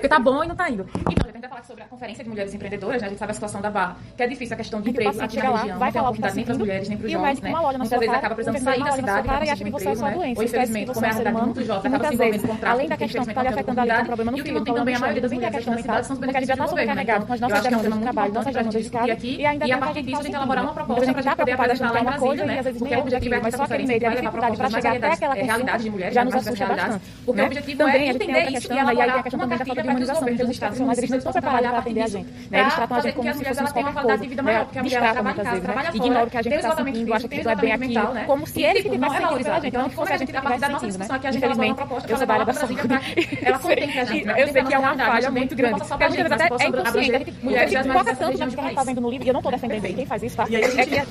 Porque tá bom e não tá indo. Então, a gente vai falar sobre a Conferência de Mulheres Empreendedoras, né? A gente sabe a situação da Barra, que é difícil a questão de emprego aqui na região, não tem oportunidade nem para as mulheres, nem para os jovens, né? Muitas vezes acaba precisando sair da cidade para conseguir um emprego, né? Ou infelizmente, como é a realidade de muitos jovens, acaba se envolvendo com tráfico, além da questão que está lhe afetando ali, um problema no filho, e o que não tem também a maioria das mulheres aqui na cidade são os benefícios do governo, né? Com as nossas demandas de trabalho, nossas demandas de casa, e ainda a partir disso a gente elaborar uma proposta para a gente poder apresentar lá em Brasília, né? Porque o objetivo é essa conferência vai levar propostas mais variadas, realidade de mulheres, já nos assusta bastante. Porque o objetivo é entender isso e elaborar uma cartilha para que os governos dos estados eles não estão preparados para atender a gente. Eles tratam a gente como se fosse qualquer coisa, distratam muitas vezes, ignoram o que a gente está sentindo, acham que isso é bem aquilo, como se eles que tivessem sentido pela gente, não fosse a gente que tivesse sentindo, né? Infelizmente, eu sou da área da saúde. Eu sei que é uma falha muito grande. Porque a gente às vezes até é inconsciente, a gente foca tanto no que a gente está vendo no livro, e eu não estou defendendo quem faz isso, tá? É que a gente é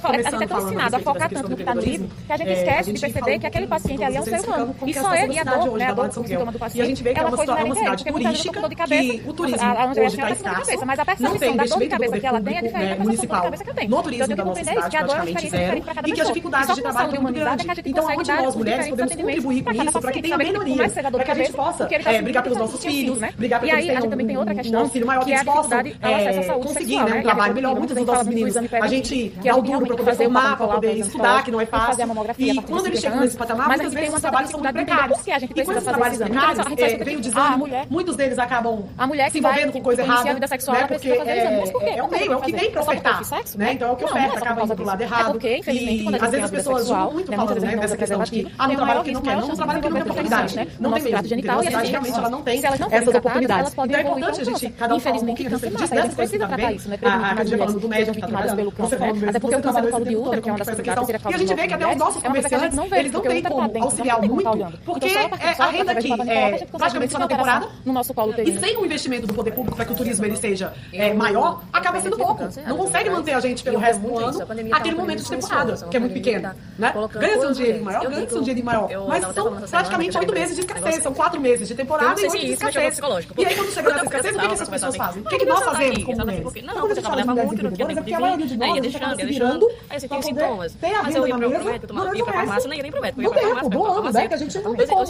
tão ensinado a focar tanto no que está no livro, que a gente esquece de perceber que aquele paciente ali é um ser humano. E só ele, e a dor, né, a dor, o sintoma do paciente, e a gente vê que é uma cidade turística, que o turismo hoje está escasso, mas a percepção da dor de cabeça que ela tem é diferente da dor de cabeça que eu tenho. No turismo da nossa cidade, praticamente zero, e que as dificuldades de trabalho são muito grandes. Então, onde nós, mulheres, podemos contribuir com isso para que tenha melhoria, para que a gente possa brigar pelos nossos filhos, brigar para que eles tenham um filho maior, que eles possam conseguir um trabalho melhor. Muitas das nossas meninas, a gente dá o duro para poder formar, para poder estudar, que não é fácil. E quando eles chegam nesse patamar, muitas vezes os trabalhos são muito precários. E quando os trabalhos precários, vem o desânimo, muitos deles acabam se envolvendo com coisa errada, né? Porque é o meio, é o que tem para ofertar, né? Então é o que oferta, acaba indo pro lado errado. E às vezes as pessoas julgam muito falando, né, dessa questão de que não trabalha porque não quer, não trabalha porque não tem oportunidade, né? Não tem mesmo, genital, e realmente ela não tem essas oportunidades. Então é importante a gente, cada um falar um pouquinho a respeito disso, dessas coisas que tá vendo, a Cadinha falando do médico que tá trabalhando, você falando do mesmo, você trabalhou esse tempo todo, que é uma dessas questões, e a gente vê que até os nossos comerciantes, eles não têm como auxiliar muito, porque a renda aqui é praticamente só na temporada, e sem o investimento do poder público para que o turismo ele seja maior, acaba sendo pouco. Não consegue manter a gente pelo resto do ano aquele momento de temporada, que é muito pequeno, né? Ganha-se um dinheiro maior, ganha-se um dinheiro maior, mas são praticamente 8 meses de escassez, são 4 meses de temporada e 8 de escassez. E aí quando chega nessa escassez, o que essas pessoas fazem? O que nós fazemos como mulheres? Quando a gente fala de mulheres empreendedoras, é porque a maioria de nós, a gente acaba se virando para poder ter a vida na mesa durante o resto do tempo, do ano, né? Que a gente não tem como.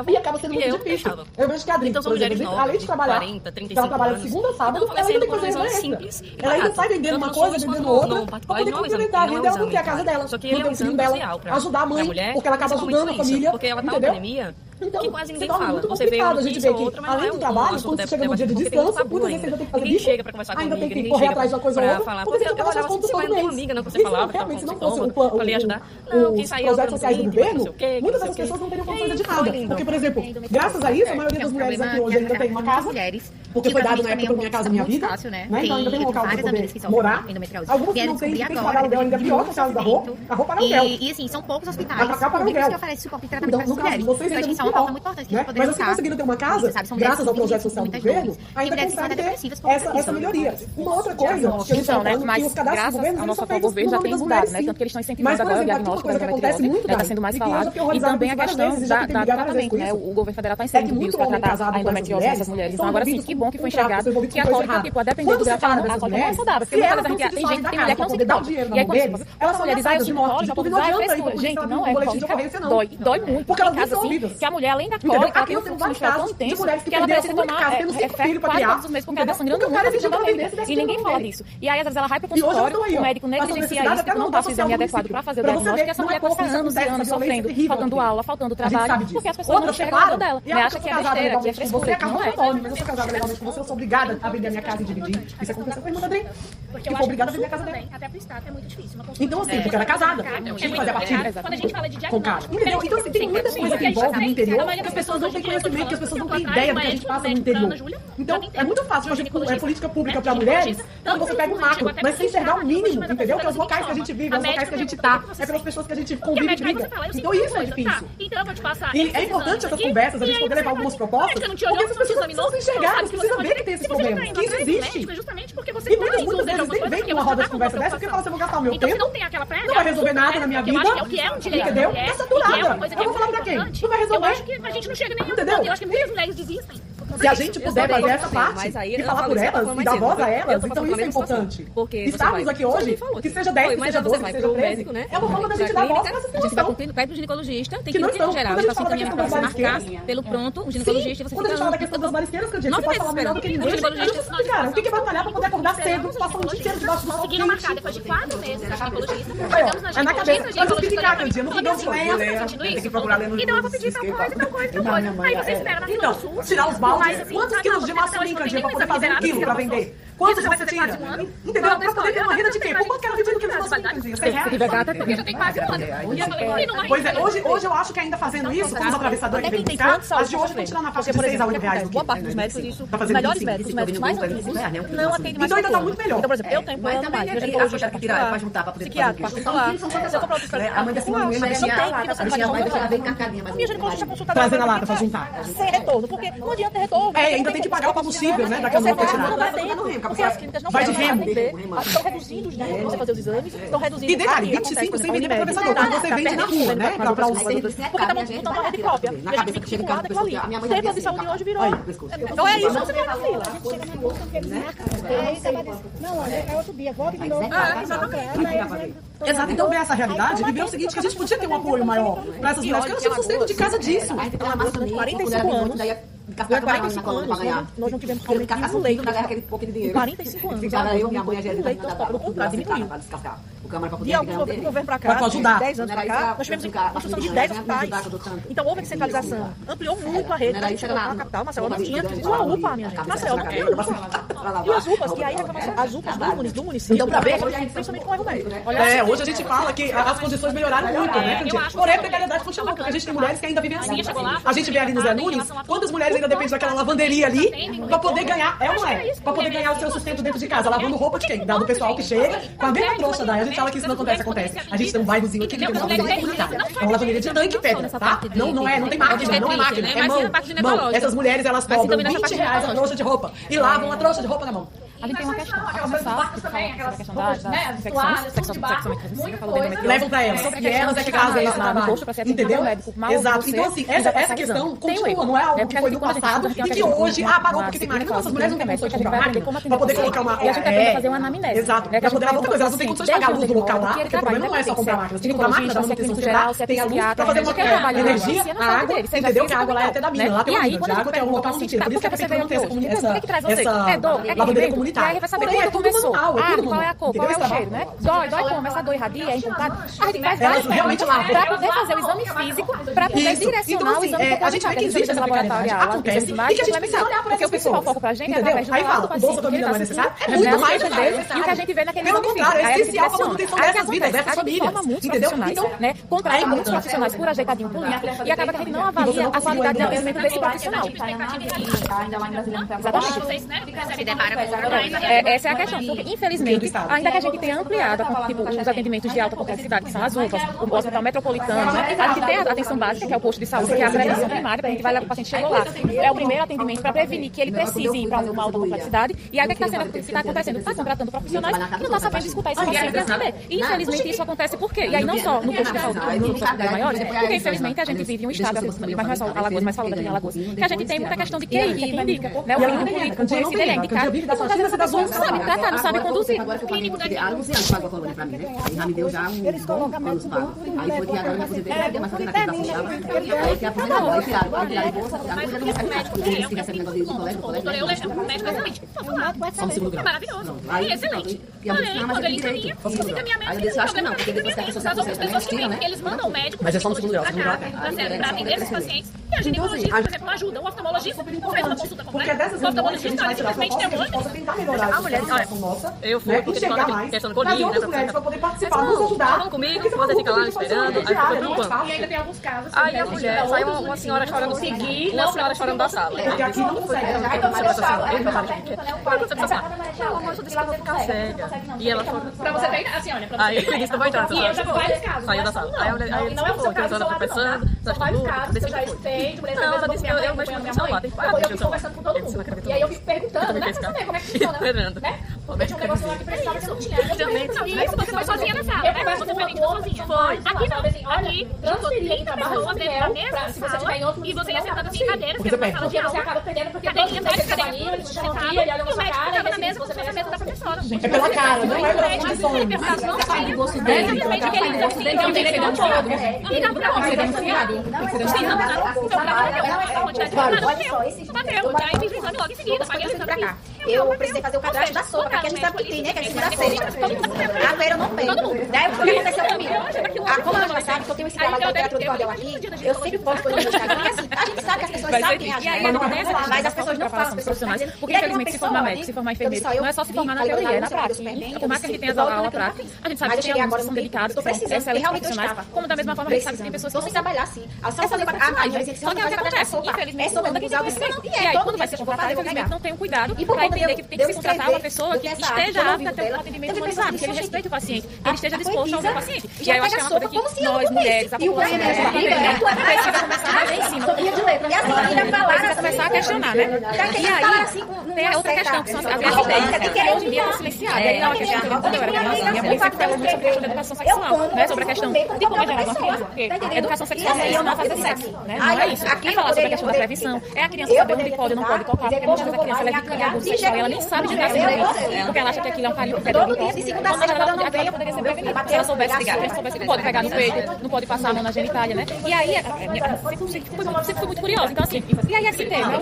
E acaba sendo muito difícil. Eu vejo que a Adri, por exemplo, além de trabalhar, ela trabalha de segunda a sábado, ela ainda tem que fazer renda extra. Ela ainda sai vendendo uma coisa, vendendo outra, para poder complementar a renda, ela não tem a casa dela, não tem o filho dela, ajudar a mãe, porque ela acaba ajudando a família, entendeu? Então, que quase ninguém fala. Muito complicado. A gente vê que, além do trabalho, quando você chega no dia de descanso, muitas vezes você ainda tem que fazer bicho, ainda tem que correr atrás de uma coisa ou outra, porque você tem que pagar suas contas todo mês. Isso realmente, se não fosse os projetos sociais do governo, muitas dessas pessoas não teriam condições de nada. Porque, por exemplo, graças a isso, a maioria das mulheres aqui hoje ainda tem uma casa, porque foi dado na época Minha Casa Minha Vida, né? Então ainda tem um local para poder morar. Alguns que não têm, tem que pagar aluguel ainda pior por causa da roupa paga aluguel. E assim, são poucos hospitais públicos que oferecem suporte de tratamento para as mulheres. Vocês ainda não uma muito importante, né? Mas você conseguindo ter uma casa, graças ao projeto social do governo, ainda consegue ter essa melhoria. Uma outra coisa, que a gente está falando, que os cadastros do governo, ao nosso atual governo já tem mudado, né? Tanto que eles estão incentivando agora o diagnóstico da endometriose, já está sendo mais falado, e também a questão do tratamento, né? O governo federal está inserindo vírus para tratar a endometriose dessas mulheres. Então agora sim, que bom que foi enxergado que a cólica, tipo, a depender do tratamento, a cólica não é saudável, porque muitas vezes a gente tem mulher que não se cólica. E aí quando as mulheres, eu sinto cólica, porque é frescura. Gente, não é cólica, dói muito, porque em casa assim, que a mulher além da cólica, ela tem um fluxo tão intenso que ela precisa tomar quase todos os meses porque ela tá sangrando muito e ninguém fala disso. E aí às vezes ela vai pro consultório, o médico negligencia isso, não dá o exame adequado para fazer o diagnóstico, e essa mulher passa anos e anos sofrendo, faltando aula, faltando trabalho, porque as pessoas não chegam ao dela, né? Acha que é besteira, que é frescura, não é. Mas eu sou casada legalmente com você, eu sou obrigada a vender a minha casa e dividir. Isso aconteceu com a irmã da Adri. Porque eu obrigada a vender a casa dela. Até pro Estado é muito difícil. Então assim, porque ela é casada, tinha que fazer a partilha. Quando a gente fala de diagnóstico, entendeu? Então assim, tem muita coisa que envolve no interior que as pessoas não têm conhecimento, que as pessoas não têm ideia do que a gente passa no interior. Então, é muito fácil fazer política pública para mulheres quando você pega o macro, mas sem enxergar o mínimo, entendeu? Que é os locais que a gente vive, os locais que a gente tá, é pelas pessoas que a gente convive e briga. Então isso é difícil. E é importante essas conversas, a gente poder levar algumas propostas, porque essas pessoas precisam enxergar, elas precisam ver que tem esses problemas, que isso existe. E muitas vezes nem vem com uma roda de conversa dessa, porque fala, você vai gastar o meu tempo, não vai resolver nada na minha vida, entendeu? Tá saturada. Eu vou falar pra quem? Não vai resolver. Eu acho que a gente não chega nem a... Entendeu? Eu acho que muitas mulheres desistem. Se a gente puder fazer essa parte e falar por elas e dar voz a elas, então isso é importante. Estarmos aqui hoje, que seja 10, que seja 12, que seja 13, é uma forma da gente dar voz para essa população. A gente vai cumprindo, pede pro ginecologista, tem que ir no geral. Você passa encaminhamento para você marcar pelo pronto, o ginecologista, você fica... Quando a gente fala da questão das marisqueiras, Candice, você pode falar melhor do que ninguém. Cara, o que é batalhar para poder acordar cedo, passar um dia inteiro debaixo do sol? Conseguiram marcar depois de 4 meses na ginecologista. É na cabeça, mas explicar, Candice, não podemos tem que procurar ler no e não vai pedir tal coisa. Aí você espera na fila do SUS. Então, tirar os baldes. Quantos quilos de massa tem, Candice, para poder fazer 1 quilo para vender? Quantos você tira? Entendeu? Para poder ter uma renda de quê? Por quanto que ela pedindo quilo de massa tem, Candice? Eu já tenho quase um ano. Pois é, hoje eu acho que ainda fazendo isso, com os atravessadores que vem buscar, as de hoje estão tirando na faixa de 6 a 8 reais. Boa parte dos médicos, isso, os melhores médicos, os médicos mais antigos, não atendem mais. Então ainda tá muito melhor. Então, por exemplo, eu tenho plano mais, eu tenho hoje que tirar para juntar para poder psiquiatra, particular. Se eu tô pronto para a mãe da Simone, mas não tem que você vai consultar. A minha ginecologista consulta trazendo a lata para juntar. Sem retorno, porque não adianta ter retorno. Ainda tem que pagar o combustível, né, daquela outra tirada. Porque as clínicas não vai de remo. Estão reduzindo os dias para você fazer os exames, estão reduzindo. E detalhe, 25 sem vender para atravessador, quando você vende na rua, né, para os porque tá montando uma rede própria. E a gente fica vinculada com ali. O tempo de saúde hoje virou. Então é isso, você vai na fila. Não, é outro dia, volta de novo. Exato, então ver essa realidade e ver o seguinte, que a gente podia ter um apoio maior para essas mulheres, porque eu não sei o sustento de casa disso. 45 anos. Durante 45 anos, nós não tivemos aumento de um leito. 45 anos. Minha mãe já leito, pelo contrário, diminuiu. De alguns governos para cá, para ajudar. 10 anos para cá, nós tivemos construção de 10 hospitais. Então houve descentralização. Ampliou muito a rede. A capital, Maceió, não tinha uma UPA, minha gente. Maceió não tinha UPA. E as UPAs, que aí as UPAs do município. Então, para ver, principalmente com o erro médico. Hoje a gente fala que as condições melhoraram muito, né? Porém, a precariedade continua, porque a gente tem mulheres que ainda vivem assim. A gente vê ali no Zé Nunes, quantas mulheres ainda dependem daquela lavanderia ali para poder ganhar, ou não é? Para poder ganhar o seu sustento dentro de casa, lavando roupa de quem? Do pessoal que chega com a mesma trouxa da. A gente fala que isso não acontece. A gente tem um bairrozinho aqui que tem uma lavanderia comunitária. É uma lavanderia de tanque e pedra, tá? Não tem máquina, não é máquina, é mão. Essas mulheres, elas cobram 20 reais a trouxa de roupa e lavam a trouxa de roupa na mão. A gente tem uma questão, a começar, a questão da infecções, levam pra elas, e elas é que fazem esse trabalho, entendeu? Exato, então assim, essa questão continua, não é algo que foi no passado e que hoje, parou porque tem máquina. Não, essas mulheres não têm condições de comprar máquina pra poder colocar uma... E a gente vai poder fazer uma anamnese. Exato, pra poder fazer outra coisa, elas não têm condições de pagar a luz do local lá, porque o problema não é só comprar máquina, você tem que comprar máquina da manutenção geral, tem a luz pra fazer uma energia, a água, entendeu? Que a água lá é até da mina, lá tem uma mina de água que é um local onde tira, por isso que é preciso manter essa lavanderia comunitária. Começou. Qual é a cor? Qual é o cheiro, né? Dói como? Essa dor irradia, é incompleta. A gente faz várias realmente lá para poder fazer o exame físico, para poder direcionar o exame a gente vê que existe essa laboratorial, acontece, e que a gente precisa olhar para esse principal foco pra gente é através do relato do paciente, que ele está sentindo, é muito mais e o que a gente vê naquele exame físico. É essencial para a manutenção dessas vidas, dessas famílias. Forma muitos profissionais, né? Contrata muitos profissionais por ajeitadinho por linha e acaba que a gente não avalia a qualidade de atendimento desse profissional. Exatamente. Essa é a questão, porque infelizmente, ainda que a gente tenha ampliado os atendimentos de alta complexidade, que são as UPAs, o Hospital Metropolitano, né? A gente tem a atenção básica, que é o posto de saúde, que é a prevenção primária, a gente vai lá, o paciente chegou lá. É o primeiro atendimento para prevenir que ele precise ir para uma alta complexidade. E aí o que está acontecendo? Está contratando profissionais que não está sabendo escutar esse paciente e atender. E infelizmente isso acontece por quê? E aí não só no posto de saúde, como nos hospitais maiores, porque infelizmente a gente vive um estado, mas não é só Alagoas, mas falando aqui em Alagoas, que a gente tem muita questão de QI, que indica, né? O clínico político, o esse dele é indicado, não sabe tratar, não sabe conduzir. Agora que eu há 11 anos pago a colônia pra mim, né? Aí já me deu já um bom anos pago. Aí foi que agora eu me aposentei, não podia mais fazer naquele da função. Aí que aposentou, aí tiraram a bolsa, a coisa não me sai porque eles ficam esse negócio do colégio. Eu levo um médico excelente. Só no segundo grau. Maravilhoso. Aí, excelente. Porém, quando ele encaminha, aí eu disse, acho que não, porque depois que a pessoa sabe que eles tiram, né? Eles mandam o médico. Mas é só no segundo grau, pra atender esses pacientes. E a ginecologista, por exemplo, ajuda. O oftalmologista fez uma consulta completa. Porque é dessas reuniões que a gente vai tirar proposta que a gente possa tentar melhorar a situação nossa, eu fui, e chegar mais, trazer outros médicos para poder participar, nos ajudar. Falando comigo, você fica lá esperando, aí fica preocupando. E ainda tem alguns casos. Aí a mulher, saiu uma senhora chorando, uma senhora chorando da sala. Porque aqui não consegue. Ela disse que eu vou ficar cega. E ela falou... Pra você ver, assim, olha, pra você aí ele disse que eu vou entrar. E eu já vi vários casos. Saiu da sala. Aí ele não é o seu caso isolado, não, tá? São vários casos que eu já escutei. Não, ela disse que eu mexo no celular. Eu fico conversando com todo mundo. E aí eu fico perguntando, né? Pra saber como é que funciona. Né? Porque tinha um negócio lá que precisava, você não tinha. Isso, você foi sozinha na sala, né? Você foi sozinha. Foi. Aqui não. Aqui, transferir 30 pessoas dentro da mesma sala e você ia sentado assim em cadeiras, que era uma sala de aula. Você acaba perdendo porque cadeirinha atrás, cadeirinha, você não ria, ele olha na sua cara, e na mesa, como se fosse a mesa da professora. É pela cara, não é pelas condições. Não sabe o gosto dele. Simplesmente que ele gosta dele, não tem que não pode. Não ligar pra onde? Sim, não, a quantidade de nada bateu. Aí fiz o exame logo em seguida, paguei o exame pra cá. Eu precisei fazer o cadastro da sopa, porque a gente sabe que tem, né? Que é segunda a sexta. A feira eu não pego. Daí o que aconteceu comigo? Como ela já sabe que eu tenho esse trabalho de literatura de cordel aqui, eu sempre posto coisa no Instagram, porque assim, a gente sabe que as pessoas sabem quem ajuda, mas as pessoas não falam, as pessoas não. Porque, infelizmente, se formar médico, se formar enfermeiro, não é só se formar na teoria, é na prática. Por mais que a gente tenha a aula prática, a gente sabe que tem alguns que são dedicados, que são excelentes profissionais, como da mesma forma a gente sabe que tem pessoas que não trabalhar assim. Só que o que acontece? Infelizmente, quando a gente tem esse e aí, quando vai ser contratado, infelizmente, não tem um cuidado para entender que tem que se contratar uma pessoa que esteja apta a ter um atendimento humanizado, que ele respeite o paciente, que ele esteja disposto a ouvir o paciente. E aí eu acho que é uma coisa que nós, mulheres, a população precisa começar a em cima. Precisa começar a questionar, né? E aí, tem a outra questão, que são as STs, que hoje em dia estão silenciadas. E aí, quando eu era criança, minha mãe sempre falou muito sobre a questão da educação sexual, né? Sobre a questão de como gerar uma criança, porque educação sexual não é não fazer sexo, né? Não é isso. É falar sobre a questão da prevenção, é a criança saber onde pode ou não pode tocar, porque muitas vezes a criança é vítima de abuso sexual e ela nem sabe de nada sobre isso, porque ela acha que aquilo é um carinho pedófilo. Quando na verdade ela poderia ser prevenida, se ela soubesse ligar, se ela soubesse que pode pegar no peito, não pode passar a mão na genitália, né? E aí, sempre fui muito curiosa, então assim, e aí assim tem, né?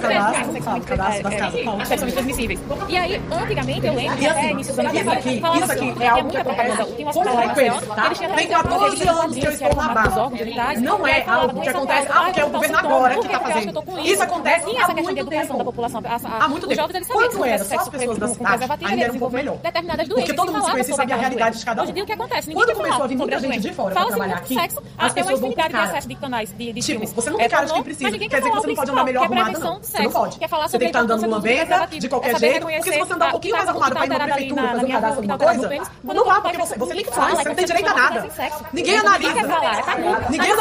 Sexualmente transmissíveis. E aí, antigamente, eu lembro que até início dos anos isso aqui é algo que acontece com frequência, tá? Tem 14 anos que eu estou na barra. Não é algo que acontece, porque é o governo agora que está fazendo. Isso acontece essa questão de educação da população. Há muito tempo. Quando era só as pessoas da cidade, ainda era um pouco melhor. Porque todo mundo se conhecia e sabia a realidade de cada um. Hoje em dia, o que acontece? Quando começou a vir muita gente de fora para trabalhar aqui, as pessoas vão ter cara. De canais de tipo, você não tem cara de quem precisa. Quer dizer que você não pode andar melhor arrumada, não. Você não pode. Você tem que estar andando numa venda, de qualquer jeito, porque se você andar um pouquinho mais arrumado para ir numa prefeitura fazer um cadastro de alguma coisa, não vá, porque você tem que falar, você não tem direito a nada. Ninguém analisa.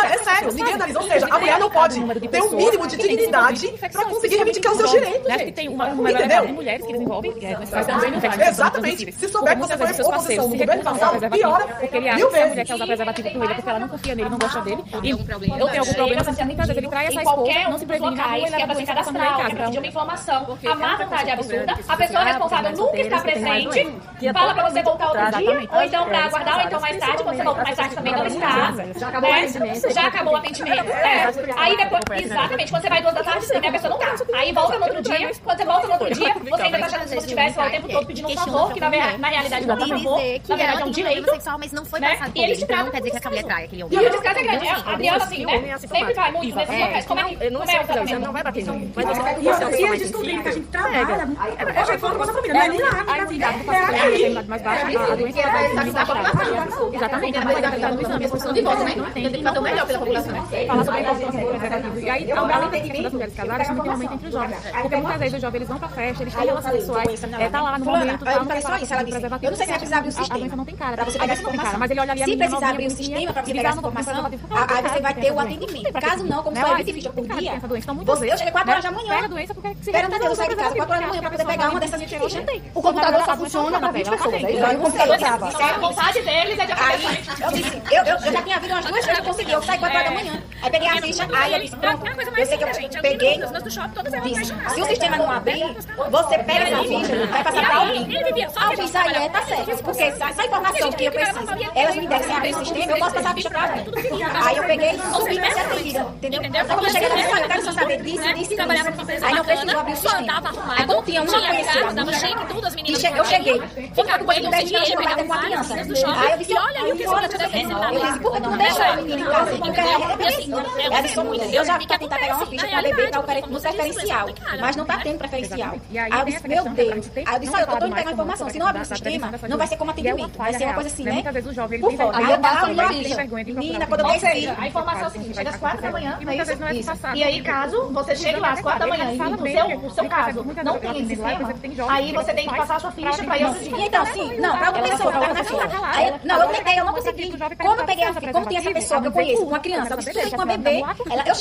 É sério, ninguém analisa. Ou seja, a mulher não pode ter um mínimo de dignidade para conseguir reivindicar os seus direitos, gente. Tem uma elevada de mulheres que desenvolvem exatamente. Se souber que você foi oposição no governo passado, piora porque ele acha que a mulher quer usar preservativo com ele porque ela não confia nele, não gosta dele. E eu tenho algum problema, você muitas vezes ele trai essa esposa, não se previne na rua, ele leva a doença pra mulher em casa. Pedir uma informação, a má vontade absurda, a pessoa responsável nunca está presente, fala pra você voltar outro dia, ou então pra aguardar, ou então mais tarde, quando você volta mais tarde também não está. Já acabou o atendimento. Aí depois, exatamente, quando você vai 2 da tarde, a pessoa não tá. Aí volta no outro dia, quando você volta no outro dia, você ainda tá achando que se você estivesse lá o tempo todo pedindo um favor, que na realidade não é um favor, na verdade é um direito. Mas não foi passado por ele, então não quer dizer que essa mulher trai aquele homem. E o descaso é grande. A Adriana, assim, né? Sempre vai muito nesses locais. Como é o tratamento? Não vai bater junto. E eles descobriram que a gente trabalha. Eu já falo com essa família, não é nem lá. A imunidade mais baixa, a doença vai exatamente, ela vai dar no exame, as pessoas de volta, né? Tem que fazer o melhor pela população. Falar sobre a importância do preservativo. E aí, além da questão das mulheres casadas, também tem um aumento entre os jovens. Porque muitas vezes os jovens eles vão pra festa, eles têm relações sexuais, tá lá no momento, tá no preservativo. Eu não sei se precisa abrir o sistema. A doença não tem cara, pra você pegar essa informação. Mas ele olha ali a se precisar abrir o sistema pra você pegar essa informação, aí você vai ter o atendimento. Caso não, como só 20 fichas por dia, eu cheguei 4 horas da manhã. Pega a doença porque espera eu sair de casa 4 horas da manhã pra poder pegar uma dessas fichas. O computador só funciona pra 20 pessoas. Aí o computador trava. A vontade deles é de aí eu disse, eu já tinha havido umas 2 vezes que eu consegui. Eu saí 4 horas da manhã. Aí peguei a ficha, aí eu disse, pronto. Eu sei que eu peguei. Se o sistema não abrir, você pega essa ficha, vai passar pra alguém. A ficha aí tá certo. Porque essa informação que eu preciso, elas me deram sem abrir o sistema, eu posso passar a ficha pra alguém. Aí eu peguei e subi pra ser atendida. Entendeu? Então quando eu cheguei na minha eu quero só saber disso. Aí não precisou abrir o sistema. Aí quando tinha uma conhecida, eu cheguei. Ficar com ele 10 dias pra com a criança. Aí eu disse, olha, eu disse, por que tu não deixou a menina em casa? Porque ela disse, eu já vi que tentar pegar uma ficha pra beber pra o no preferencial, mas não tá tendo preferencial. Aí eu disse, meu Deus. Aí eu disse, olha, eu tô indo pegar uma informação. Se não abrir o sistema, não vai ser como atendimento. Vai ser uma coisa assim, né? Por fora. Aí eu tava Menina, quando eu Ou dei seja, a informação é o seguinte, chega às 4 da manhã, não é isso? E aí, caso você chegue lá às 4 da manhã e no seu caso não tem esse sistema, aí você tem que passar a sua ficha pra ir assistir. Então, sim, não, pra uma pessoa, não, eu tentei, eu não consegui. Como eu peguei como tem essa pessoa que eu conheço, uma criança, eu disse com a bebê, eu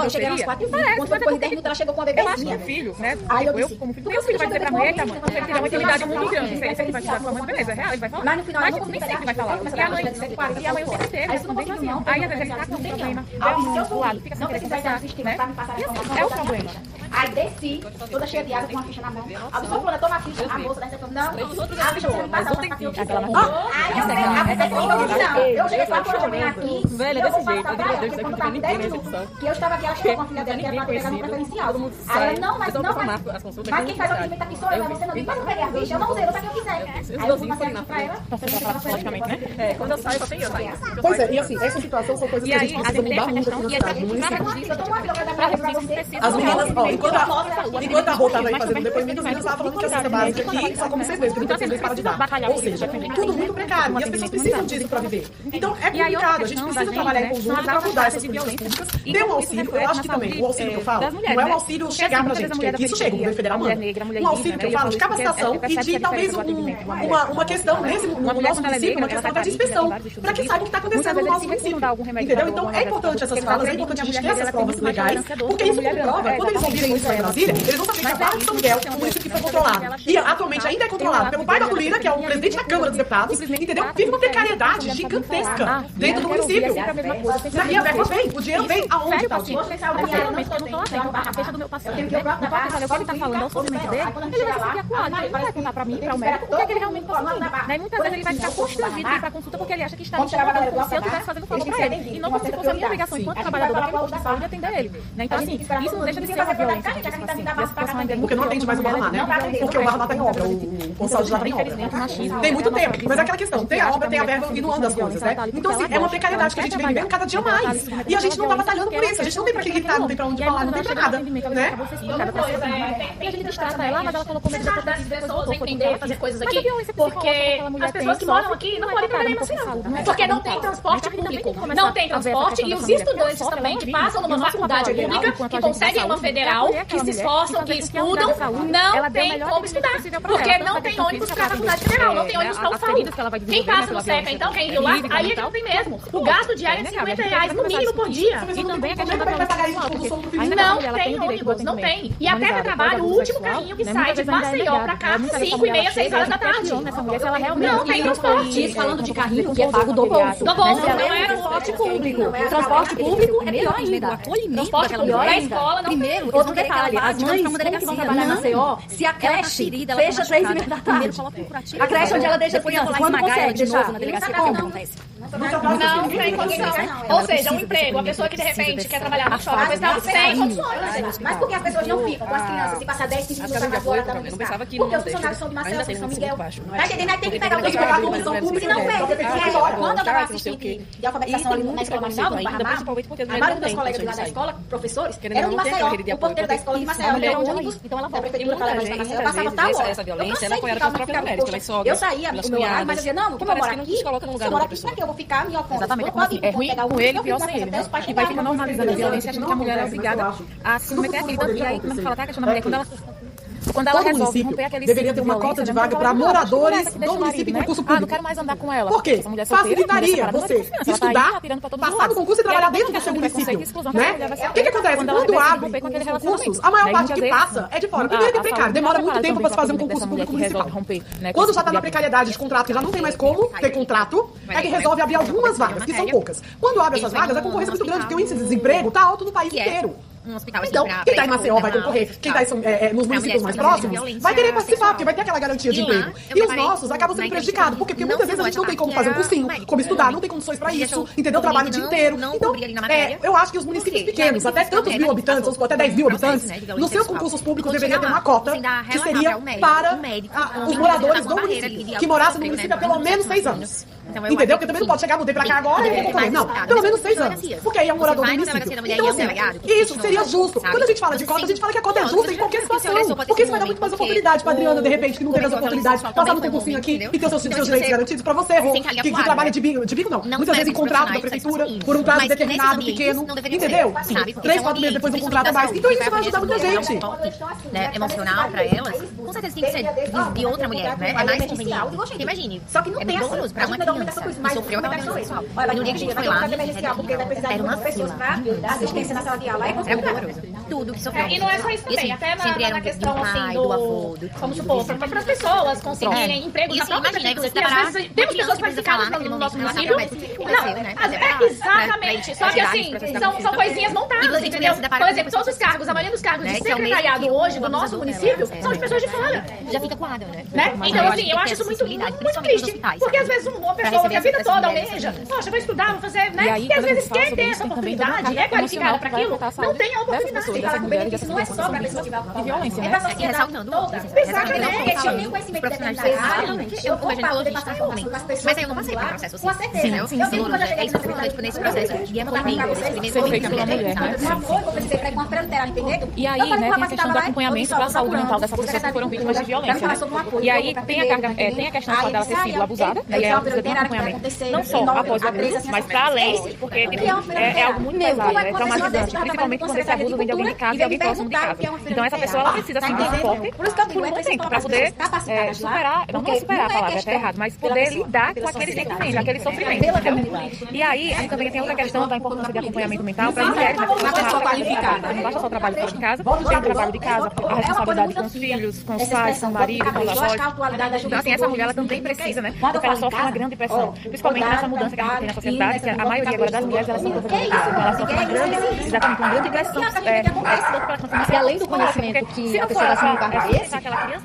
cheguei umas 4h20, quando foi depois de 10 minutos, ela chegou com a bebezinha. Filho, né? Aí eu disse, como filho, meu filho vai dizer pra mulher, mãe, se ele tiver uma intimidade muito grande, se ele vai falar com a mãe, beleza, real, ele vai falar. Mas no final, nem sempre vai falar. E a mãe o tempo inteiro, respondendo assim. Aí, às vezes, ele tá com um problema, do lado, fica sem querer conversar, né? E assim, é o problema. Aí desci, toda cheia de água, com uma ficha na mão. A pessoa falou, toma a ficha, a moça da recepção, não, a ficha você me passa, não tem ficha. Aí eu cheguei 4 horas da manhã aqui, velho, desse jeito, quando tá 10 minutos, que eu estava aqui, ela chegou com a filha dela, que era pra pegar no preferencial. Aí ela, não, mas quem faz o atendimento aqui sou eu, você não diz, mas eu peguei a ficha, eu não usei, eu sabe o que eu quiser. Aí eu fui passar a ficha pra ela. Logicamente, né? Quando eu saio, só tem eu saindo. Pois é, e assim, essa situação são coisas que a gente precisa mudar muito aqui na cidade, no município. As meninas, ó, enquanto a Rô tava aí fazendo depoimento, as meninas estavam falando que a cesta básica aqui só come 6 meses, porque não tem 6 meses para de dar. Ou seja, tudo muito precário, e as pessoas precisam disso para viver. Então, é complicado, a gente precisa trabalhar em conjunto para mudar essas políticas públicas. Ter um auxílio, eu acho que também, o auxílio que eu falo, não é um auxílio chegar pra gente, porque isso chega, o governo federal manda. Um auxílio que eu falo de capacitação e de talvez uma questão nesse, no nosso município, uma questão da inspeção, para que saiba o que está acontecendo no nosso município. Entendeu? Então, é importante essas falas, é importante a gente ter essas provas legais, porque isso comprova, quando eles ouvirem isso em Brasília, eles vão saber que a Barra de São Miguel é um município que foi controlado. E atualmente ainda é controlado pelo pai da Colina, que é o presidente da Câmara dos Deputados, entendeu? Vive uma precariedade gigantesca dentro do município. E a verba vem, o dinheiro vem aonde está o dinheiro? Realmente, eu não tô lá dentro, a queixa do meu paciente, né? Não pode saber o que ele tá falando, é o sofrimento dele, ele vai se sentir acuado, ele não vai contar pra mim, pra o médico, o que é que ele realmente tá sentindo. Né? E muitas vezes ele vai ficar constrangido de ir pra consulta porque ele acha que está me chamando como se eu estivesse fazendo favor pra ele. E não como se fosse a minha obrigação enquanto trabalhador daquele posto de saúde atender ele. Né? Então, assim, isso não deixa de ser uma violência contra esse paciente. E a situação ainda é muito porque não atende mais o Barra, né? Porque o Barra tá em obra, o posto de saúde já tá em obra. Tem muito tempo, mas é aquela questão, tem a obra, tem a verba e não anda as coisas, né? Então, assim, é uma precariedade que a gente vem vivendo cada dia mais. E a gente não tá batalhando por isso, a gente não tem pra que gritar, não tem pra onde falar, não tem pra nada, né? E a gente distrata ela, mas ela colocou medo de das pessoas entender fazer coisas aqui, porque as pessoas que moram aqui não podem trabalhar emocional. Porque não tem transporte público, não tem transporte, e os estudantes também que passam numa faculdade pública, que conseguem uma federal, que se esforçam, que estudam, não tem como estudar, porque não tem ônibus para a faculdade federal, não tem ônibus para o SAU. Quem passa no SECA, então, quem viu lá, aí é que não tem mesmo. O gasto diário é R$50 no mínimo por dia. E também a questão da não tem ônibus, não tem. E até para trabalho, o último carrinho que sai de Maceió para cá, 5h30, 6 horas da tarde. Não tem transporte. Falando de carrinho que é pago do bolso. Do bolso, não era o transporte público. O transporte público é pior ainda. O acolhimento daquela mulher da escola. Primeiro, outro detalhe, as mães que vão trabalhar na Maceió, se a creche fecha 3h30 da tarde, a creche onde ela deixa a criança, quando consegue deixar na delegacia, como acontece? Não tem condição. Ou seja, um emprego, a pessoa que de repente quer trabalhar no shopping, mas não tem condições. Mas por que as pessoas não ficam com as crianças e passar 10, 15 minutos na fora da municipal? Porque os funcionários são de Maceió, São Miguel. Tá entendendo? Aí tem que pegar o pessoal da comissão pública e não pega. Quando eu estava assistindo de alfabetização ali na escola municipal, no Barra Mar, a maioria dos colegas lá da escola, professores, eram de Maceió. O ponteiro da escola de Maceió, ele era um ônibus, então ela foi da prefeitura para levar para Maceió. Eu passava tal hora. Essa violência, ela apoiada pela própria médica, ela sogra. Eu saía do meu horário, mas eu dizia, não, como eu moro aqui, se eu moro aqui, pra que eu vou ficar me ocupando? Exatamente, é ruim com ele, pior sem ele, né? E vai ficar normalizando a violência, achando que a mulher é obrigada a se submeter àquilo. E aí, como você fala, tá? A questão da mulher, quando ela resolve romper aquele deveria ter uma cota de vaga para moradores do município em concurso público. Não quero mais andar com ela. Por quê? Facilitaria você estudar, passar no concurso e trabalhar dentro do seu município. O que acontece? Quando abre os concursos, a maior parte que passa é de fora. Primeiro que é precário, demora muito tempo para se fazer um concurso público municipal. Quando já está na precariedade de contrato, que já não tem mais como ter contrato, é que resolve abrir algumas vagas, que são poucas. Quando abre essas vagas, a concorrência é muito grande, porque o índice de desemprego está alto no país inteiro. Então, quem está em Maceió vai concorrer, quem está nos municípios mais próximos vai querer participar, porque vai ter aquela garantia de emprego. E os nossos acabam sendo prejudicados. Por quê? Porque muitas vezes a gente não tem como fazer um cursinho, como estudar, não tem condições para isso, entendeu? Trabalho o dia inteiro. Então, eu acho que os municípios pequenos, até tantos mil habitantes, ou até 10 mil habitantes, nos seus concursos públicos deveria ter uma cota que seria para os moradores do município, que morassem no município há pelo menos 6 anos. Entendeu? Porque também não pode chegar, mudei pra cá agora e vou concorrer. Não, pelo menos 6 anos. Porque aí é um morador do município. Então, assim, isso seria justo. Quando a gente fala de cota, a gente fala que a cota é justa em qualquer situação. Porque isso vai dar muito mais oportunidade pra Adriana, de repente, que não teve as oportunidades, passar no concursinho aqui e ter os seus direitos garantidos pra você, Rô, que trabalha de bico não. Muitas vezes em contrato da prefeitura, por um prazo determinado, pequeno. Entendeu? 3, 4 meses depois um contrato a mais. Então isso vai ajudar muita gente. Emocional pra elas, com certeza tem que ser de outra mulher, né? É mais conveniente. Imagine. Só que não tem doloroso pra uma criança que sofreu abuso sexual. E no dia que a gente foi lá, era uma fila. Assistência na sala de aula. Era doloroso. Tudo que sofreu. E não é só isso também, até na questão assim do avô, vamos supor, para as pessoas conseguirem emprego na própria prefeitura. Às vezes temos pessoas qualificadas no nosso município. Não, exatamente. Só que assim, são coisinhas montadas, entendeu? Por exemplo, todos os cargos, a maioria dos cargos de secretariado hoje do nosso município são de pessoas de fora. Já fica coada, né? Então, assim, eu acho isso muito triste. Porque às vezes uma pessoa que a vida toda almeja, poxa, vou estudar, vou fazer, né? E às vezes quem tem essa oportunidade, é qualificada para aquilo, não tem a oportunidade. Fala com o benefício não é só para pessoas de violência, né? E ressaltando exatamente, eu tenho conhecimento eu falo de passar por mim. Mas aí eu não passei por um processo assim. Com certeza. Eu é isso que eu falei, tipo, nesse processo de amigo, E aí, né, tem a questão do acompanhamento para a saúde mental dessa pessoa que foram vítimas de violência, né? E aí tem a questão dela ter sido abusada, e ela precisa de um acompanhamento, não só após o abuso, mas para além, porque é algo muito pesado, é traumatizante, principalmente quando esse abuso vem de alguém de casa e alguém próximo de casa. Então essa pessoa, ela precisa assim, de suporte por um tempo, para poder superar, não superar a palavra, é errado, mas poder lidar com aquele sentimento, aquele sofrimento, entendeu? E aí, a gente também tem outra questão da importância de acompanhamento mental para as mulheres, né? Não basta só o trabalho fora de casa, tem o trabalho de casa, a responsabilidade com os filhos, com os pais, com o marido, com os avós. Então, assim, essa mulher, ela também precisa, né? Porque ela sofre uma grande pressão, principalmente nessa mudança que a gente tem na sociedade, que a maioria agora das mulheres, elas são protagonistas, então elas sofrem uma grande pressão, e além do conhecimento que a pessoa vai se montar com esse,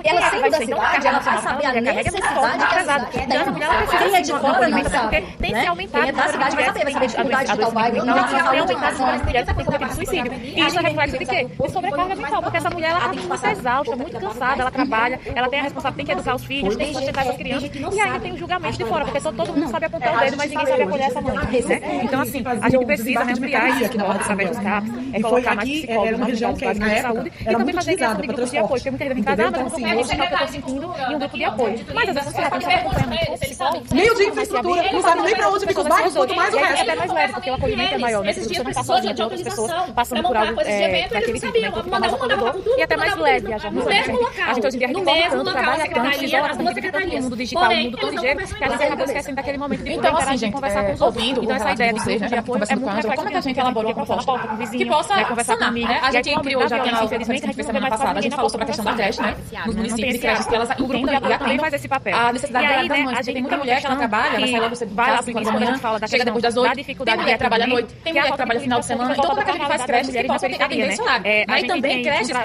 ela saindo da cidade, ela vai saber a necessidade que ela quer da mulher, ela precisa de fora, não sabe, tem que aumentar quem é da cidade vai saber, vai saber dificuldade de tal bairro, não tem aumentar as mulheres que têm cometido suicídio. E isso é reflexo de quê? De sobrecarga mental, porque essa mulher, ela tá muito exausta, muito cansada, ela trabalha, ela tem a responsabilidade, tem que educar os filhos, tem que sustentar essas crianças, e ainda tem o julgamento de fora, porque todo mundo sabe apontar o dedo, mas ninguém sabe acolher essa mãe, né? Então, assim, a gente precisa ampliar isso aqui através dos CAPs, colocar mais psicólogos, mais unidades de saúde, e também fazer questão de grupos de apoio, porque muitas vezes em casa, mas eu não conheço o que eu tô sentindo em um grupo de apoio. Mas às vezes você tem que acompanhamento, meio de infraestrutura, não sabe nem pra onde fica os bairros, quanto mais o resto. É até mais leve, porque o acolhimento é maior, né? Você não tá sozinha de outras pessoas passando por algo daquele tipo, né? Então fica mais acolhedor e até mais leve viajar. A gente hoje em dia recorre tanto, trabalha tanto, se isola tanto, fica tanto no mundo digital, no mundo tão ligeiro, que a gente acaba esquecendo daquele momento de então, assim, gente, conversar com os outros. Então essa ideia de grupo de apoio é muito reflexo. Como é que a gente elaborou uma proposta com o vizinho, que possa conversar comigo? A gente criou já canal, infelizmente, a gente fez semana passada, a gente falou sobre a questão da creche, né? Nos municípios de creches, que elas, o grupo também faz esse papel. A necessidade das mães, tem muita mulher que ela trabalha, ela sai logo cedo, vai lá às 5 da manhã, chega depois das 8, tem mulher que trabalha à noite, tem mulher que trabalha final de semana, então como é que a gente faz creches que possam atender esse horário? Aí também creches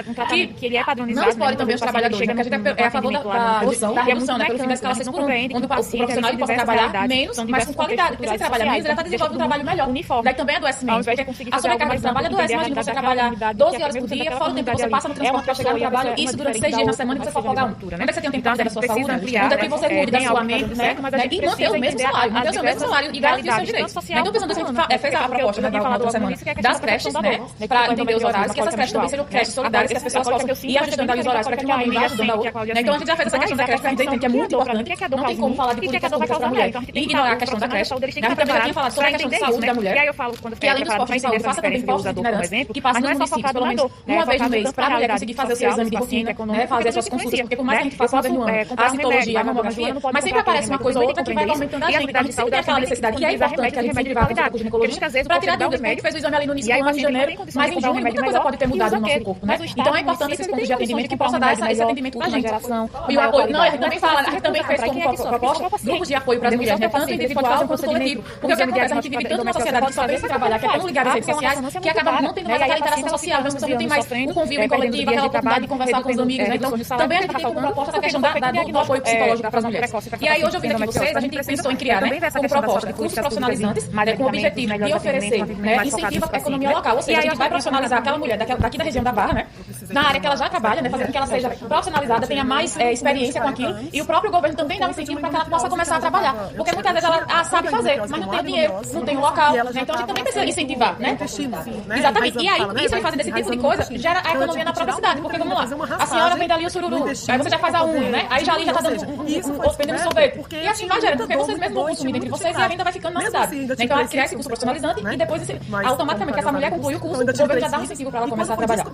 que ele é padronizado, não explorem também os trabalhadores, porque a gente é a favor da redução, né, pelo fim da escala 6 por 1, onde o profissional possa trabalhar menos, mas com qualidade, porque se trabalha menos, ele vai desenvolver um trabalho melhor. Daí também adoecimento, porque a sobrecarga de trabalho adoece, imagina você trabalhar 12 horas por dia, fora o tempo que você passa no transporte para chegar no trabalho, isso durante 6 dias na semana e você só folga um. Lembra que você tem um tempo para da sua saúde, onde aqui você cuide da sua mente, né, e manter o mesmo salário, e garantir os seus direitos. Então, pensando que a gente fez a proposta na outra semana das creches, né, para entender os horários, que essas creches também sejam creches solidárias, que as pessoas possam ir ajustando ali os horários para que uma mãe vá ajudando a outra. Então, a gente já fez essa questão da creche, para entender que é muito importante, não tem como falar de políticas públicas para a mulher e ignorar a questão da creche. A gente também já tinha falado sobre a questão da saúde da mulher, que além dos postos de saúde, faça também postos itinerantes, que passem no município, pelo menos uma vez no mês, para a mulher conseguir fazer o seu exame de rotina, fazer as suas consultas, porque por mais que a gente faça uma vez no ano, a citologia, a mamografia, mas sempre aparece uma coisa ou outra que vai aumentando a gente. A gente sempre tem aquela necessidade, que é importante que a gente sempre vá com o ginecologista, para tirar dúvidas, porque a gente fez o exame ali no início do ano de janeiro, mas em junho muita coisa pode ter mudado no nosso corpo, né? Então é importante esses pontos de atendimento que possa dar esse atendimento para a gente. E o apoio, não, a gente também fala, a gente também fez como proposta grupos de apoio para as mulheres, né? Tanto individual quanto coletivo. Porque o que acontece, a gente vive tanto numa sociedade que só pensa em trabalhar, que é tão ligada às redes sociais, que acaba não tendo mais aquela interação social, as pessoas não têm mais o convívio coletivo, aquela oportunidade de conversar com os amigos, né? Então, também a gente tem como proposta essa questão do apoio psicológico para as mulheres. E aí hoje eu vim aqui vocês, a gente pensou em criar, né, como proposta de cursos profissionalizantes, com o objetivo de oferecer, né, incentivo à economia local, ou seja, a gente vai profissionalizar aquela mulher daqui da região da Barra, né, na área que ela já trabalha, né, fazer com que ela seja profissionalizada, tenha mais experiência com aquilo, e o próprio governo também dá um incentivo para que ela possa começar a trabalhar, porque muitas vezes ela sabe fazer, mas não tem dinheiro, não tem o local, né, então a gente também precisa incentivar, né? Exatamente. E aí, isso ele fazendo esse tipo de coisa, gera a economia na própria cidade, porque vamos lá, a senhora vende ali o sururu, aí você já faz a unha, né, aí já ali já tá dando vendendo sorvete, e assim vai gerando, porque vocês mesmos vão consumindo entre vocês e a venda vai ficando na cidade. Então ela cria esse curso profissionalizante e depois automaticamente que essa mulher conclui o curso, o governo já dá um incentivo para ela começar a trabalhar.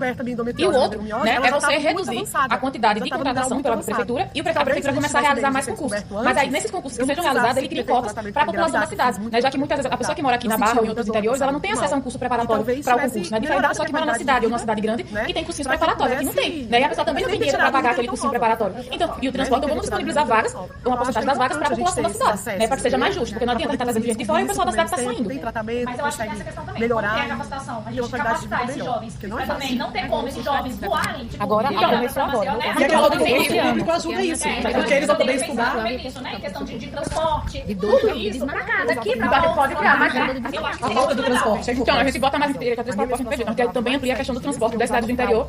E o outro, né, é você reduzir a quantidade de contratação pela prefeitura e a prefeitura começar a realizar mais concursos. Mas aí, nesses concursos que sejam realizados, ele cria cotas para a população da cidade, né, já que muitas vezes a pessoa que mora aqui na Barra ou em outros interiores, ela não tem acesso a um curso preparatório para o concurso, né, diferente da pessoa que mora na cidade ou numa cidade grande que tem cursinhos preparatórios, aqui não tem, né, e a pessoa também não tem dinheiro para pagar aquele cursinho preparatório. Então, e o transporte, então vamos disponibilizar vagas, uma porcentagem das vagas para a população da cidade, né, para que seja mais justo, porque não adianta a gente estar trazendo gente de fora e o pessoal da cidade está saindo. Tem tratamento, mas eu acho que essa questão também, melhorar a capacitação, a gente capacitar esses jovens, mas também não tem como esses jovens voarem, tipo, agora começou agora. E a questão do concurso público ajuda isso, porque eles vão poder estudar. Isso, né, questão de transporte, tudo isso pra cá, daqui pra lá. Pode criar, mas a falta do transporte. então, a gente bota mais transporte porque também amplia a questão do transporte das cidades do interior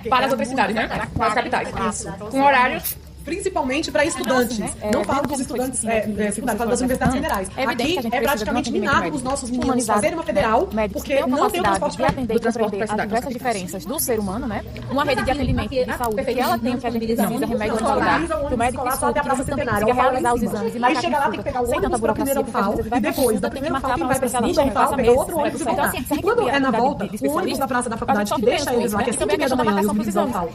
para as outras cidades, né, para as capitais. Com horários principalmente para estudantes. Não falo dos estudantes secundários, falo das universidades federais. Aqui é praticamente minado os nossos meninos fazerem uma federal, porque não tem o transporte para atender as diversas diferenças do ser humano, né? Uma rede de atendimento de saúde que ela tem o que a gente precisa, remédio de qualidade, que o médico consiga realizar os exames e marcar consulta sem tanta burocracia, e depois, da primeira FAO, vai especialista, pega outro ônibus e voltar. E quando é na volta, o ônibus da praça da faculdade que deixa eles lá, que é 5h30 da manhã, e os meninos vão FAO.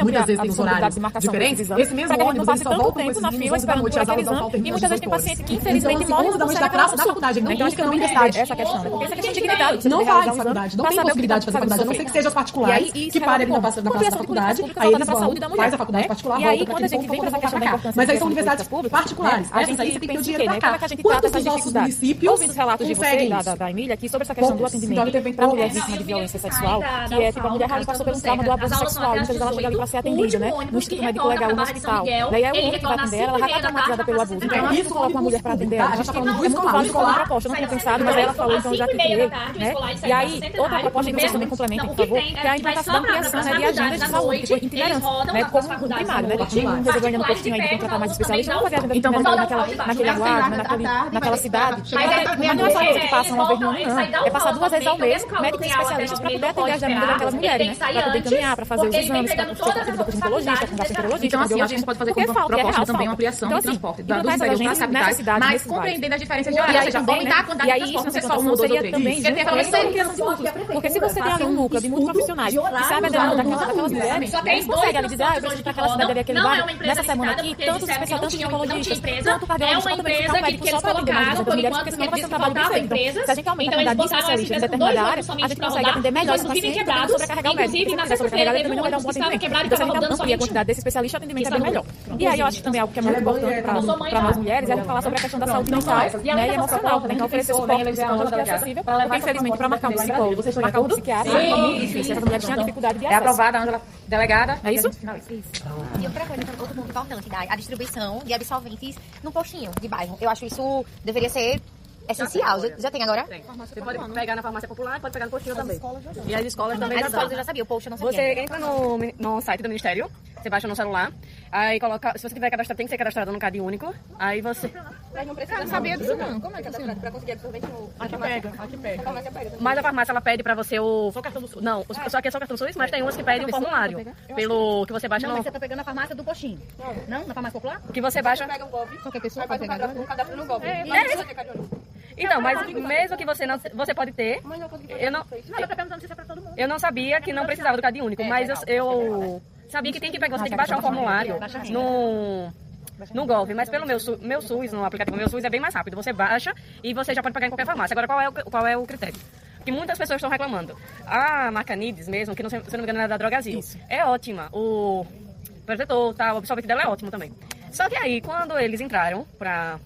Muitas vezes tem os horários diferentes. Esse mesmo ônibus, ele só volta tempo na fila esperando por aquele exame, e muitas vezes tem paciente que infelizmente morre no da praça da faculdade, não busca na universidade. Essa questão, né? Porque essa questão de dignidade. Não faz faculdade, não tem possibilidade de fazer faculdade, a não ser que seja as particulares, que parem na praça da faculdade, aí eles vão, faz a faculdade particular, e aí quando a gente vem para essa questão da importância, mas aí são universidades particulares, essas aí você tem que ter o dinheiro pra cá. Quantos dos nossos municípios ouvindo os relatos de você, da Emília, aqui sobre essa questão do atendimento para mulher vítima de violência sexual, que é tipo a mulher que passou pelo trauma do abuso sexual, muitas vezes ela chega ali para ser atendida, né, no Instituto Médico Legal, no hospital, daí é o homem que vai atender ela já está traumatizada pelo abuso. Então, isso coloca uma mulher para atender ela. A gente é muito válido como proposta. Eu não tinha pensado, mas ela falou, então já que criei, né? E aí, outra proposta que vocês também complementem, por favor, que é a implantação da ampliação de agendas de saúde, que foi itinerante, né? Como um primário, né? Tinha um resolveu ainda no postinho aí de contratar mais especialistas, vamos fazer a agenda de itinerante naquele aguardo, naquela cidade. Mas não é só coisa que passa uma vez no ano, não. É passar 2 vezes ao mês, médicos especialistas para poder atender as demandas daquelas mulheres, né? Para poder encaminhar, para fazer os exames, para ser consulta com ginecologista, com gastroenterologista. Então, assim, a gente pode fazer como proposta também uma ampliação do transporte do interior para as capitais, mas compreendendo as diferenças de horário, ou seja, aumentar a quantidade de transporte, não ser só um ou 2 ou 3. Porque se você tem ali um núcleo de muitos profissionais que sabe a demanda daquelas mulheres, eles conseguem ali dizer, eu preciso para aquela cidade ali, aquele bairro, nessa semana aqui, tantos especialistas, tantos ginecologistas, tanto cardiologista, tanto médico, um médico só para atender mais de mulheres, porque senão vai ser um trabalho bem feito. Então, se a gente aumenta a quantidade de especialistas em determinada área, a gente consegue atender melhor esse paciente e não sobrecarregar o médico. Porque se quiser sobrecarregar, ele também não vai dar um bom atendimento. Então, se a gente amplia a quantidade desse especialista, o atendimento é bem melhor. E aí, eu acho que também algo que é muito importante para nós mulheres é a gente falar sobre a questão da saúde mental, né, e emocional, né? Então oferecer suporte psicológico acessível, porque infelizmente para marcar um psicólogo, marcar um psiquiatra, é muito difícil. Essas mulheres têm dificuldade de acesso. É aprovada, Ângela, delegada. É isso? E outra coisa, outro ponto importante, a distribuição de absolventes no postinho de bairro. Eu acho isso deveria ser essencial. Já tem agora? Tem. Você pode pegar na farmácia popular e pode pegar no postinho também. E as escolas também. As escolas eu já sabia, o post eu não sabia. Você entra no site do Ministério, você baixa no celular, aí coloca, se você tiver cadastrado, tem que ser cadastrado no CAD único, aí você... Mas não precisa. Eu não sabia disso não. Como é que é cadastrado pra conseguir absorvente no... Aqui pega. Mas a farmácia, ela pede pra você o... Só cartão do SUS. Não, só que é só cartão do SUS, mas tem umas que pedem um formulário. Pelo que você baixa no... Não, mas você tá pegando na farmácia do postinho. Não? Na farmácia popular? Que você baixa... Qualquer pessoa pode pegar um cadastro no Gov. Então, mas mesmo que você não... Você pode ter... Eu não sabia que não precisava do CAD único, mas eu sabia que tem que pegar, você tem que baixar um formulário no Gov, mas pelo meu SUS, no aplicativo Meu SUS, é bem mais rápido. Você baixa e você já pode pegar em qualquer farmácia. Agora, qual é o critério? Que muitas pessoas estão reclamando. A marca Nides mesmo, que se eu não me engano é da Drogazil, é ótima. O protetor, tá, o absorvente dela é ótimo também. Só que aí, quando eles entraram para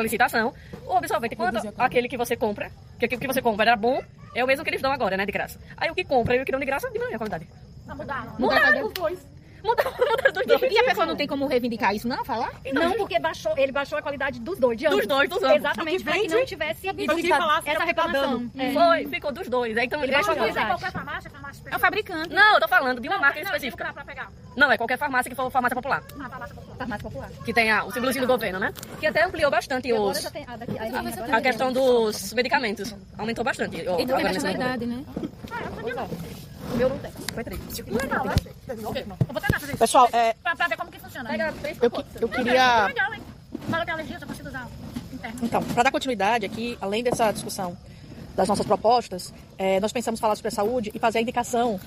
licitação, o absorvente, quanto aquele que você compra, que você compra era bom, é o mesmo que eles dão agora, né, de graça. Aí o que compra e o que dão de graça diminui a qualidade. Mudaram os dois. Mudaram E a pessoa não tem como reivindicar isso, não? Falar? Não, porque ele baixou a qualidade dos dois, de ambos. Dos dois. Exatamente, para que não tivesse essa reclamação. Ficou dos dois. Então ele baixou a qualidade. Qualquer farmácia É o fabricante. Não, eu tô falando de uma marca específica. Pra pegar. Não, é qualquer farmácia que for farmácia popular. Farmácia popular. Que tem o símbolozinho do governo, né? Que até ampliou bastante a questão dos medicamentos. Aumentou bastante. Então tem nacionalidade, né? O meu não tem. Foi 3. Legal, né? Eu vou tentar fazer isso. Pessoal, Pra ver como que funciona. eu queria... Legal, hein? Fala que é alergia, só consigo usar interno. Então, para dar continuidade aqui, além dessa discussão das nossas propostas, nós pensamos falar sobre a saúde e fazer a indicação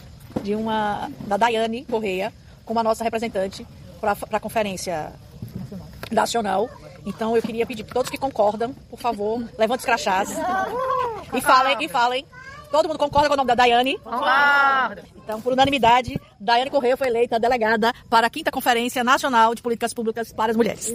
da Daiane Correia como a nossa representante para a Conferência Nacional. Então, eu queria pedir que todos que concordam, por favor, levantem os crachás e falem. Todo mundo concorda com o nome da Daiane? Concordo. Então, por unanimidade, Daiane Correia foi eleita delegada para a 5ª Conferência Nacional de Políticas Públicas para as Mulheres.